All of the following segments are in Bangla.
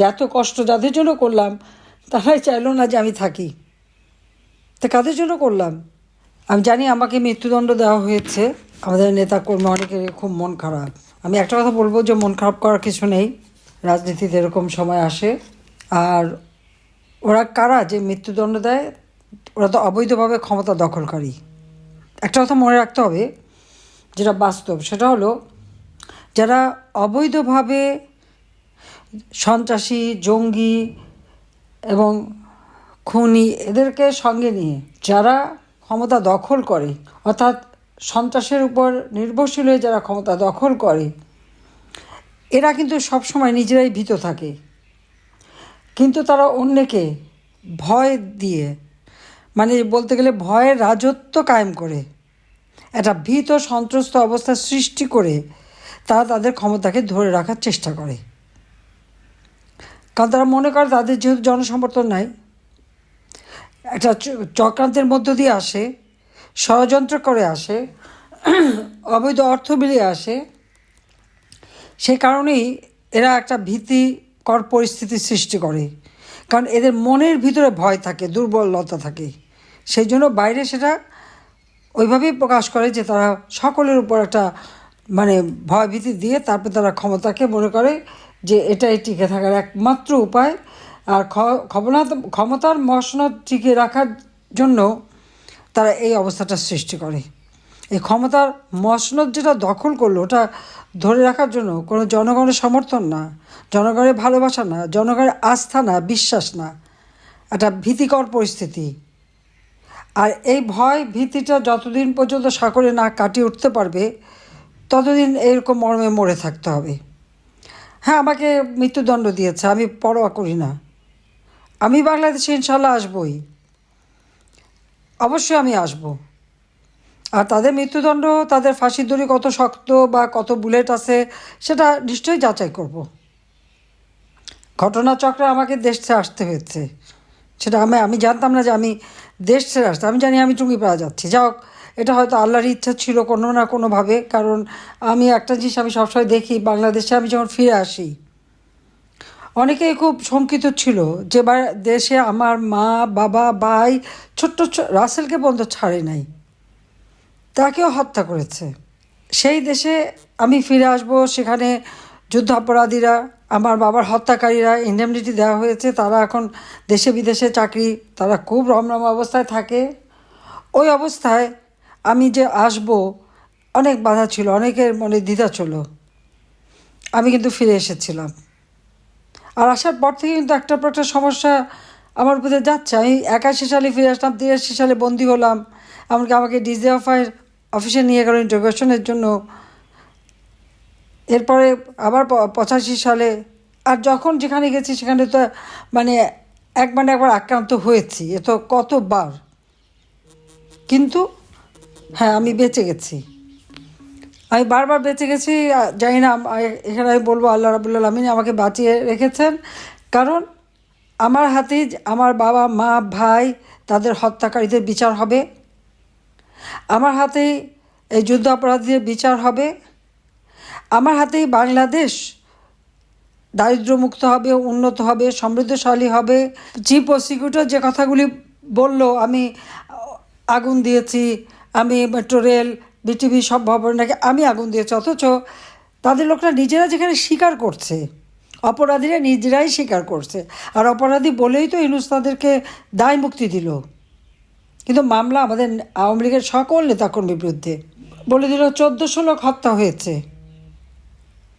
যে এত কষ্ট যাদের জন্য করলাম তারাই চাইলো না যে আমি থাকি। তা কাদের জন্য করলাম? আমি জানি আমাকে মৃত্যুদণ্ড দেওয়া হয়েছে, আমাদের নেতাকর্মী অনেকের খুব মন খারাপ। আমি একটা কথা বলবো যে মন খারাপ করার কিছু নেই, রাজনীতিতে এরকম সময় আসে। আর ওরা কারা যে মৃত্যুদণ্ড দেয়? ওরা তো অবৈধভাবে ক্ষমতা দখলকারী। একটা কথা মনে রাখতে হবে, যেটা বাস্তব, সেটা হলো যারা অবৈধভাবে সন্ত্রাসী, জঙ্গি এবং খুনি এদেরকে সঙ্গে নিয়ে যারা ক্ষমতা দখল করে, অর্থাৎ সন্ত্রাসের উপর নির্ভরশীল হয়ে যারা ক্ষমতা দখল করে, এরা কিন্তু সবসময় নিজেরাই ভীত থাকে, কিন্তু তারা অন্যকে ভয় দিয়ে, মানে বলতে গেলে ভয়ের রাজত্ব কায়েম করে, একটা ভীত সন্ত্রস্ত অবস্থা সৃষ্টি করে তারা তাদের ক্ষমতাকে ধরে রাখার চেষ্টা করে। কারণ তারা মনে করে তাদের যেহেতু জনসমর্থন নাই, একটা চক্রান্তের মধ্য দিয়ে আসে, ষড়যন্ত্র করে আসে, অবৈধ অর্থ বিলিয়ে আসে, সেই কারণেই এরা একটা ভীতিকর পরিস্থিতি সৃষ্টি করে। কারণ এদের মনের ভিতরে ভয় থাকে, দুর্বলতা থাকে, সেই জন্য বাইরে সেটা ওইভাবেই প্রকাশ করে যে তারা সকলের উপর একটা মানে ভয় ভীতি দিয়ে তারপর তারা ক্ষমতাকে মনে করে যে এটাই টিকে থাকার একমাত্র উপায়। আর ক্ষমতার মসনদ টিকিয়ে রাখার জন্য তারা এই অবস্থাটা সৃষ্টি করে। এই ক্ষমতার মসনদ যেটা দখল করলো, ওটা ধরে রাখার জন্য কোনো জনগণের সমর্থন না, জনগণের ভালোবাসা না, জনগণের আস্থা না, বিশ্বাস না, একটা ভীতিকর পরিস্থিতি। আর এই ভয় ভীতিটা যতদিন পর্যন্ত সাগরে না কাটিয়ে উঠতে পারবে ততদিন এরকম মর্মে মরে থাকতে হবে। হ্যাঁ, আমাকে মৃত্যুদণ্ড দিয়েছে, আমি পরোয়া করি না। আমি বাংলাদেশে ইনশাল্লাহ আসবই, অবশ্যই আমি আসব। আর তাদের মৃত্যুদণ্ড, তাদের ফাঁসির দড়ি কত শক্ত বা কত বুলেট আছে সেটা নিশ্চয়ই যাচাই করব। ঘটনাচক্রে আমাকে দেশ ছেড়ে আসতে হয়েছে, সেটা আমি জানতাম না যে আমি দেশ ছেড়ে আসতে, আমি জানি আমি টুঙ্গিপাড়া যাচ্ছি। যাই হোক, এটা হয়তো আল্লাহর ইচ্ছা ছিল কোনো না কোনোভাবে। কারণ আমি একটা জিনিস আমি সবসময় দেখি, বাংলাদেশে আমি যখন ফিরে আসি অনেকেই খুব শঙ্কিত ছিল যে দেশে আমার মা, বাবা, ভাই, ছোট্ট রাসেলকে পর্যন্ত ছাড়ে নাই, তাকেও হত্যা করেছে। সেই দেশে আমি ফিরে আসব, সেখানে যুদ্ধাপরাধীরা, আমার বাবার হত্যাকারীরা ইন্ডেমনিটি দেওয়া হয়েছে, তারা এখন দেশে বিদেশে চাকরি, তারা খুব রমরমা অবস্থায় থাকে। ওই অবস্থায় আমি যে আসব, অনেক বাধা ছিল, অনেকের মনে দ্বিধা ছিল। আমি কিন্তু ফিরে এসেছিলাম। আর আসার পর থেকে কিন্তু একটার পর একটা সমস্যা আমার উপরে যাচ্ছে। আমি 81 সালে ফিরে আসলাম, 83 সালে বন্দী হলাম, এমনকি আমাকে ডিজিএফআইয়ের অফিসে নিয়ে গেল ইন্টারোগেশনের জন্য। এরপরে আবার 85 সালে, আর যখন যেখানে গেছি সেখানে তো মানে একবার আক্রান্ত হয়েছি, এ তো কতবার। কিন্তু হ্যাঁ, আমি বেঁচে গেছি, আমি বারবার বেঁচে গেছি। জানি না, এখানে আমি বলবো আল্লাহ রাব্বুল আলামিন আমাকে বাঁচিয়ে রেখেছেন। কারণ আমার হাতেই আমার বাবা, মা, ভাই, তাদের হত্যাকারীদের বিচার হবে, আমার হাতেই এই যুদ্ধ অপরাধীদের বিচার হবে, আমার হাতেই বাংলাদেশ দারিদ্র্যমুক্ত হবে, উন্নত হবে, সমৃদ্ধশালী হবে। চিফ প্রসিকিউটর যে কথাগুলি বলল, আমি আগুন দিয়েছি, আমি মেট্রো রেল, বিটিভি সব ভবন নাকি আমি আগুন দিয়েছি, অথচ তাদের লোকরা নিজেরা যেখানে স্বীকার করছে, অপরাধীরা নিজেরাই স্বীকার করছে। আর অপরাধী বলেই তো ইউনূস তাদেরকে দায় মুক্তি দিল। কিন্তু মামলা আমাদের আওয়ামী লীগের সকল নেতাকর্মীর বিরুদ্ধে, বলে দিল 1400 লোক হত্যা হয়েছে।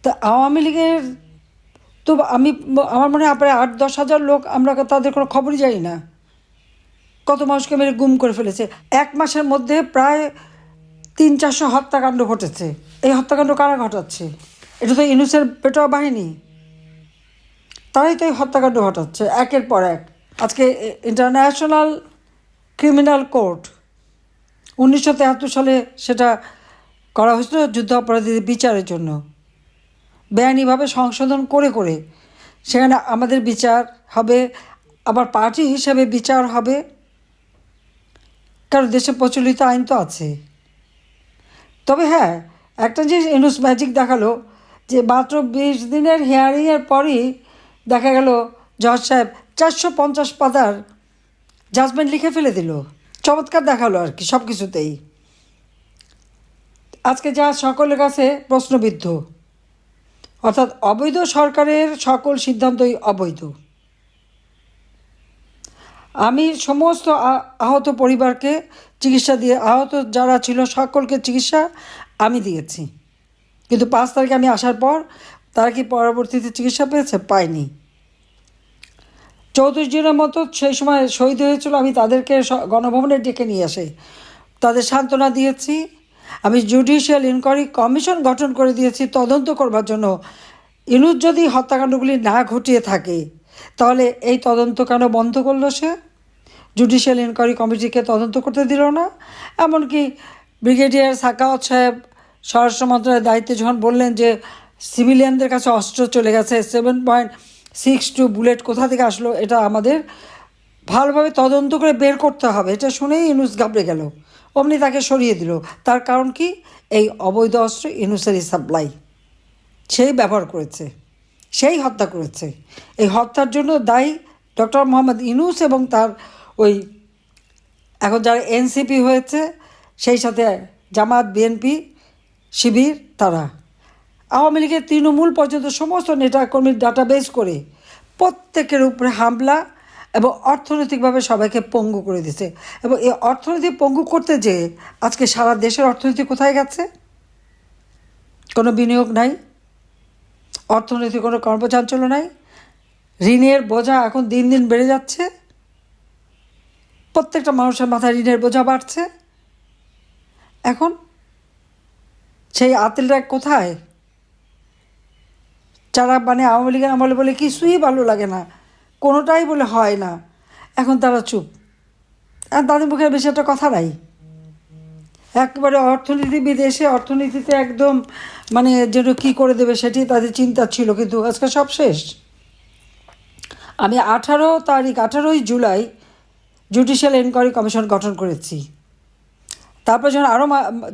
তা আওয়ামী লীগের তো আমার মনে হয় প্রায় 8-10 হাজার লোক, আমরা তাদের কোনো খবরই জানি না, কত মানুষকে মেরে গুম করে ফেলেছে। 1 মাসের মধ্যে প্রায় 300-400 হত্যাকাণ্ড ঘটেছে। এই হত্যাকাণ্ড কারা ঘটাচ্ছে? এটা তো ইউনূসের পেটোয়া বাহিনী, তারাই তো এই হত্যাকাণ্ড ঘটাচ্ছে একের পর এক। আজকে ইন্টারন্যাশনাল ক্রিমিনাল কোর্ট 1973 সালে সেটা করা হয়েছিল যুদ্ধ অপরাধীদের বিচারের জন্য, বেআইনিভাবে সংশোধন করে করে সেখানে আমাদের বিচার হবে, আবার পার্টি হিসেবে বিচার হবে, কারণ দেশে প্রচলিত আইন তো আছে। তবে হ্যাঁ, একটা জিনিস ইউনূস ম্যাজিক দেখালো যে মাত্র 20 দিনের হিয়ারিংয়ের পরই দেখা গেল জজ সাহেব 450 পাতার জাজমেন্ট লিখে ফেলে দিল। চমৎকার দেখালো আর কি সব কিছুতেই। আজকে যা সকলের কাছে প্রশ্নবিদ্ধ, অর্থাৎ অবৈধ সরকারের সকল সিদ্ধান্তই অবৈধ। আমি সমস্ত আহত পরিবারকে চিকিৎসা দিয়ে, আহত যারা ছিল সকলকে চিকিৎসা আমি দিয়েছি, কিন্তু 5 তারিখে আমি আসার পর তারা কি পরবর্তীতে চিকিৎসা পেয়েছে? পায়নি। 34 জনের মতো সেই সময় শহীদ হয়েছিল, আমি তাদেরকে গণভবনে ডেকে নিয়ে আসে তাদের সান্ত্বনা দিয়েছি। আমি জুডিশিয়াল ইনকোয়ারি কমিশন গঠন করে দিয়েছি তদন্ত করবার জন্য। ইউনূস যদি হত্যাকাণ্ডগুলি না ঘটিয়ে থাকে তাহলে এই তদন্ত কেন বন্ধ করলো সে? জুডিশিয়াল ইনকোয়ারি কমিটিকে তদন্ত করতে দিল না। এমনকি ব্রিগেডিয়ার সাখাওয়াত সাহেব স্বরাষ্ট্র মন্ত্রণালয়ের দায়িত্বে যখন বললেন যে সিভিলিয়ানদের কাছে অস্ত্র চলে গেছে, 7.62 বুলেট কোথা থেকে আসলো, এটা আমাদের ভালোভাবে তদন্ত করে বের করতে হবে, এটা শুনেই ইউনূস ঘাবড়ে গেল, অমনি তাকে সরিয়ে দিল। তার কারণ কি? এই অবৈধ অস্ত্র ইউনূসেরই সাপ্লাই, সেই ব্যবহার করেছে, সেই হত্যা করেছে। এই হত্যার জন্য দায়ী ডক্টর মোহাম্মদ ইউনূস এবং তার ওই এখন যারা এনসিপি হয়েছে, সেই সাথে জামাত, বিএনপি, শিবির, তারা আওয়ামী লীগের তৃণমূল পর্যন্ত সমস্ত নেতাকর্মীর ডাটাবেস করে প্রত্যেকের উপরে হামলা এবং অর্থনৈতিকভাবে সবাইকে পঙ্গু করে দিছে। এবং এই অর্থনীতি পঙ্গু করতে যে আজকে সারা দেশের অর্থনীতি কোথায় গেছে? কোনো বিনিয়োগ নাই, অর্থনীতি কোনো কর্মচাঞ্চল্য নাই, ঋণের বোঝা এখন দিন দিন বেড়ে যাচ্ছে, প্রত্যেকটা মানুষের মাথায় ঋণের বোঝা বাড়ছে। এখন সেই আতিলরা কোথায়? যারা মানে আওয়ামী লীগের আমলে বলে কিছুই ভালো লাগে না, কোনোটাই বলে হয় না, এখন তারা চুপ, আর তাদের মুখে বেশি একটা কথা নাই। একেবারে অর্থনীতিবিদ এসে অর্থনীতিতে একদম মানে যেন কী করে দেবে সেটি তাদের চিন্তা ছিল, কিন্তু আজকে সব শেষ। আমি 18ই জুলাই জুডিশিয়াল এনকোয়ারি কমিশন গঠন করেছি। তারপর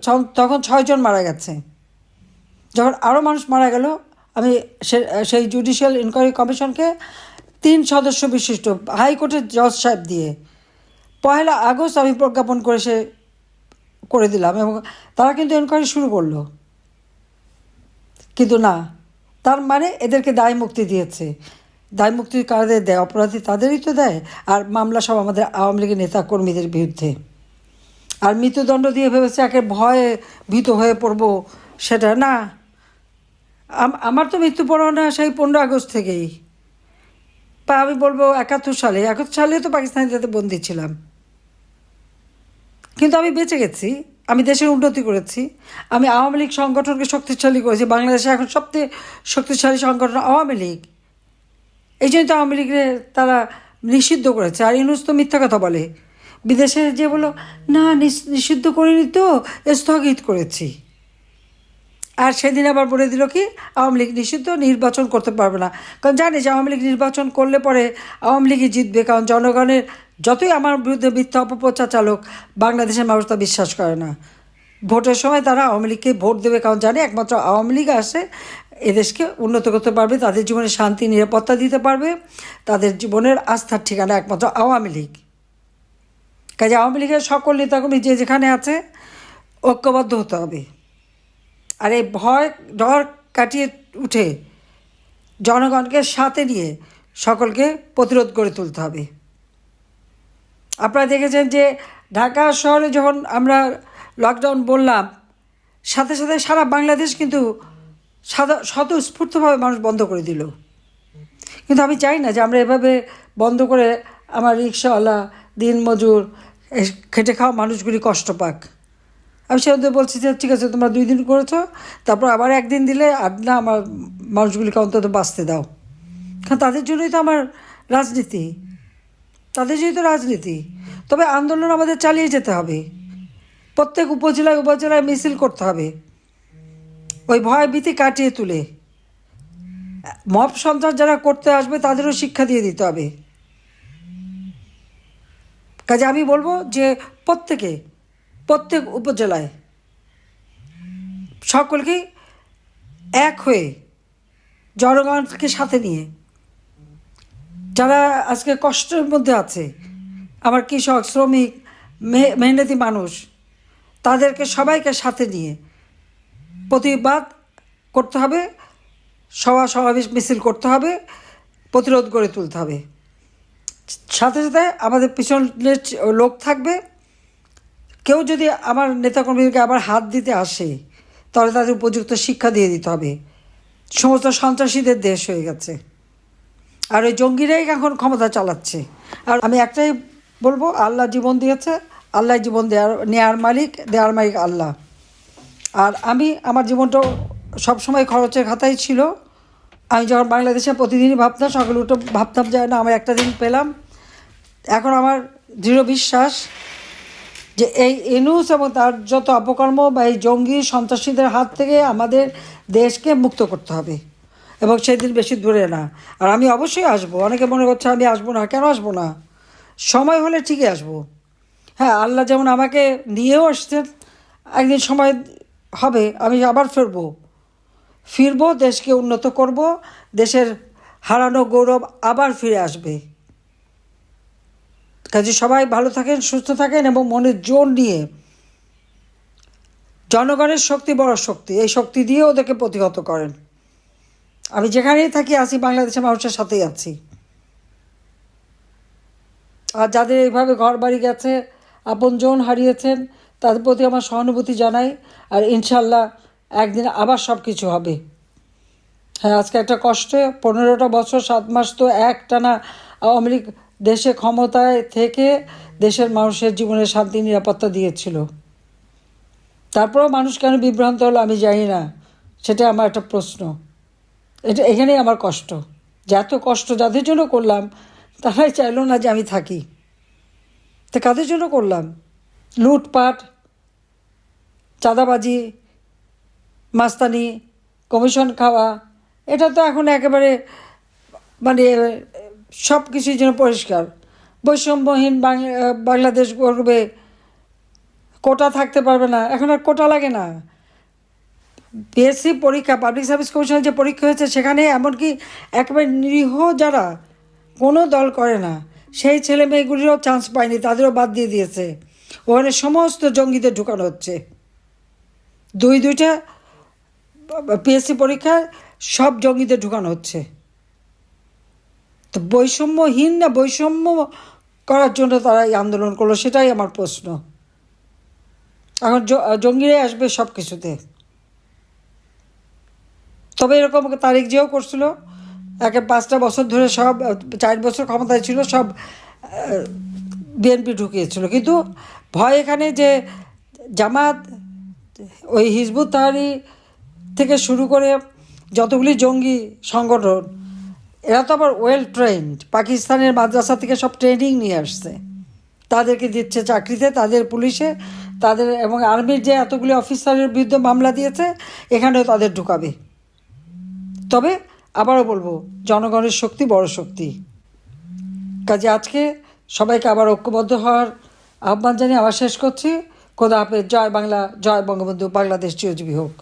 যখন তখন 6 জন মারা গেছে, যখন আরও মানুষ মারা গেল, আমি সেই জুডিশিয়াল ইনকোয়ারি কমিশনকে 3 সদস্য বিশিষ্ট হাইকোর্টের জজ সাহেব দিয়ে 1 আগস্ট আমি প্রজ্ঞাপন করে দিলাম, এবং তারা কিন্তু এনকোয়ারি শুরু করলো। কিন্তু না, তার মানে এদেরকে দায় মুক্তি দিয়েছে। দায় মুক্তি কাদের দেয়? অপরাধী তাদেরই তো দেয়। আর মামলা সব আমাদের আওয়ামী লীগের নেতা কর্মীদের বিরুদ্ধে। আর মৃত্যুদণ্ড দিয়ে ভেবেছে একে ভয়ে ভীত হয়ে পড়বো, সেটা না। আমার তো মৃত্যু পরোয়ানা সেই 15 আগস্ট থেকেই, বা আমি বলবো 71 সালে তো পাকিস্তানিতে বন্দী ছিলাম, কিন্তু আমি বেঁচে গেছি, আমি দেশের উন্নতি করেছি, আমি আওয়ামী লীগ সংগঠনকে শক্তিশালী করেছি। বাংলাদেশে এখন সবচেয়ে শক্তিশালী সংগঠন আওয়ামী লীগ, এই জন্য তো আওয়ামী লীগের তারা নিষিদ্ধ করেছে। আর ইউনূস তো মিথ্যা কথা বলে, বিদেশে যে বলো না নিষিদ্ধ করিনি তো, স্থগিত করেছি। আর সেদিন আবার বলে দিল কি আওয়ামী লীগ নিষিদ্ধ, নির্বাচন করতে পারবে না। কারণ জানি যে আওয়ামী লীগ নির্বাচন করলে পরে আওয়ামী লীগই জিতবে, কারণ জনগণের যতই আমার বিরুদ্ধে মিথ্যা অপপ্রচার চালক, বাংলাদেশের মানুষ তা বিশ্বাস করে না। ভোটের সময় তারা আওয়ামী লীগকে ভোট দেবে, কারণ জানে একমাত্র আওয়ামী লীগ আসে এদেশকে উন্নত করতে পারবে, তাদের জীবনে শান্তি নিরাপত্তা দিতে পারবে, তাদের জীবনের আস্থার ঠিকানা একমাত্র আওয়ামী লীগ। কাজে আওয়ামী লীগের সকল নেতাকর্মী যে যেখানে আছে ঐক্যবদ্ধ হতে হবে। আর এই ভয় ডর কাটিয়ে উঠে জনগণকে সাথে নিয়ে সকলকে প্রতিরোধ করে তুলতে হবে। আপনারা দেখেছেন যে ঢাকা শহরে যখন আমরা লকডাউন বললাম, সাথে সাথে সারা বাংলাদেশ কিন্তু স্বতঃস্ফূর্তভাবে মানুষ বন্ধ করে দিল। কিন্তু আমি চাই না যে আমরা এভাবে বন্ধ করে আমার রিক্সাওয়ালা, দিনমজুর, খেটে খাওয়া মানুষগুলি কষ্ট পাক। আমি সেটা বলছি যে ঠিক আছে, তোমরা 2 দিন করেছো, তারপর আবার 1 দিন দিলে আর না, আমার মানুষগুলিকে অন্তত বাঁচতে দাও। কারণ তাদের জন্যই তো আমার রাজনীতি, তাদের জন্যই তো রাজনীতি। তবে আন্দোলন আমাদের চালিয়ে যেতে হবে, প্রত্যেক উপজেলায় মিছিল করতে হবে, ওই ভয় ভীতি কাটিয়ে তুলে মব সন্ত্রাস যারা করতে আসবে তাদেরও শিক্ষা দিয়ে দিতে হবে। কাজে আমি বলবো যে প্রত্যেক উপজেলায় সকলকেই এক হয়ে জনগণকে সাথে নিয়ে যারা আজকে কষ্টের মধ্যে আছে, আমার কৃষক, শ্রমিক, মেহনতি মানুষ, তাদেরকে সবাইকে সাথে নিয়ে প্রতিবাদ করতে হবে, সমাবেশ মিছিল করতে হবে, প্রতিরোধ গড়ে তুলতে হবে। সাথে সাথে আমাদের পিছনে লোক থাকবে। কেউ যদি আমার নেতাকর্মীদেরকে আবার হাত দিতে আসে, তাহলে তাদের উপযুক্ত শিক্ষা দিয়ে দিতে হবে। সমস্ত সন্ত্রাসীদের দেশ হয়ে গেছে, আর ওই জঙ্গিরাই এখন ক্ষমতা চালাচ্ছে। আর আমি একটাই বলবো, আল্লাহ জীবন দিয়েছে, আল্লাহ জীবন দেওয়ার মালিক আল্লাহ। আর আমি আমার জীবনটা সবসময় খরচের খাতায় ছিল। আমি যখন বাংলাদেশে প্রতিদিনই ভাবতাম, সকালে উঠে ভাবতাম যে না, আমার একটা দিন পেলাম। এখন আমার দৃঢ় বিশ্বাস যে এই ইউনূস এবং তার যত অপকর্ম বা এই জঙ্গি সন্ত্রাসীদের হাত থেকে আমাদের দেশকে মুক্ত করতে হবে, এবং সেদিন বেশি দূরে না। আর আমি অবশ্যই আসবো। অনেকে মনে করছে আমি আসবো না, কেন আসবো না? সময় হলে ঠিকই আসবো। হ্যাঁ, আল্লাহ যেমন আমাকে নিয়েও আসছেন, একদিন সময় হবে আমি আবার ফিরবো, দেশকে উন্নত করব, দেশের হারানো গৌরব আবার ফিরে আসবে। কাজে সবাই ভালো থাকেন, সুস্থ থাকেন, এবং মনের জোর নিয়ে, জনগণের শক্তি বড় শক্তি, এই শক্তি দিয়ে ওদেরকে প্রতিহত করেন। আমি যেখানেই থাকি আছি, বাংলাদেশের মানুষের সাথেই আছি। আর যাদের এইভাবে ঘর বাড়ি গেছে, আপনজন হারিয়েছেন, তাদের প্রতি আমার সহানুভূতি জানাই। আর ইনশাল্লাহ একদিন আবার সব কিছু হবে। হ্যাঁ, আজকে একটা কষ্টে 15টা বছর 7 মাস তো একটানা আওয়ামী লীগ দেশে ক্ষমতায় থেকে দেশের মানুষের জীবনে শান্তি নিরাপত্তা দিয়েছিল। তারপরেও মানুষ কেন বিভ্রান্ত হলো আমি জানি না, সেটা আমার একটা প্রশ্ন। এখানেই আমার কষ্ট, যে এত কষ্ট যাদের জন্য করলাম, তারাই চাইলো না যে আমি থাকি। তো কাদের জন্য করলাম? লুটপাট, চাঁদাবাজি, মাস্তানি, কমিশন খাওয়া, এটা তো এখন একেবারে মানে সব কিছুই যেন পরিষ্কার। বৈষম্যহীন বাংলাদেশ গড়বে, কোটা থাকতে পারবে না, এখন আর কোটা লাগে না। পিএসসি পরীক্ষা, পাবলিক সার্ভিস কমিশনের যে পরীক্ষা হয়েছে, সেখানে এমনকি একেবারে নিরীহ যারা কোনো দল করে না, সেই ছেলে মেয়েগুলিরও চান্স পায়নি, তাদেরও বাদ দিয়ে দিয়েছে। ওখানে সমস্ত জঙ্গিদের ঢুকানো হচ্ছে। দুইটা পিএসসি পরীক্ষায় সব জঙ্গিদের ঢুকানো হচ্ছে। তো বৈষম্যহীন না বৈষম্য করার জন্য তারা এই আন্দোলন করলো, সেটাই আমার প্রশ্ন। এখন জঙ্গিরাই আসবে সব কিছুতে। তবে এরকম তারিখ যেও করছিল, 5টা বছর ধরে সব 4 বছর ক্ষমতায় ছিল, সব বিএনপি ঢুকিয়েছিল। কিন্তু ভয় এখানে যে জামাত, ওই হিজবুত তাহরির থেকে শুরু করে যতগুলি জঙ্গি সংগঠন, এরা তো আবার ওয়েল ট্রেন্ড, পাকিস্তানের মাদ্রাসা থেকে সব ট্রেনিং নিয়ে আসছে, তাদেরকে দিচ্ছে চাকরিতে, তাদের পুলিশে, তাদের এবং আর্মির যে এতগুলি অফিসারের বিরুদ্ধে মামলা দিয়েছে, এখানেও তাদের ঢুকাবে। তবে আবারও বলবো, জনগণের শক্তি বড় শক্তি। কাজে আজকে সবাইকে আবার ঐক্যবদ্ধ হওয়ার আহ্বান জানিয়ে আবার শেষ করছি। খোদা হাফেজ। জয় বাংলা, জয় বঙ্গবন্ধু, বাংলাদেশ চিরজীবী হোক।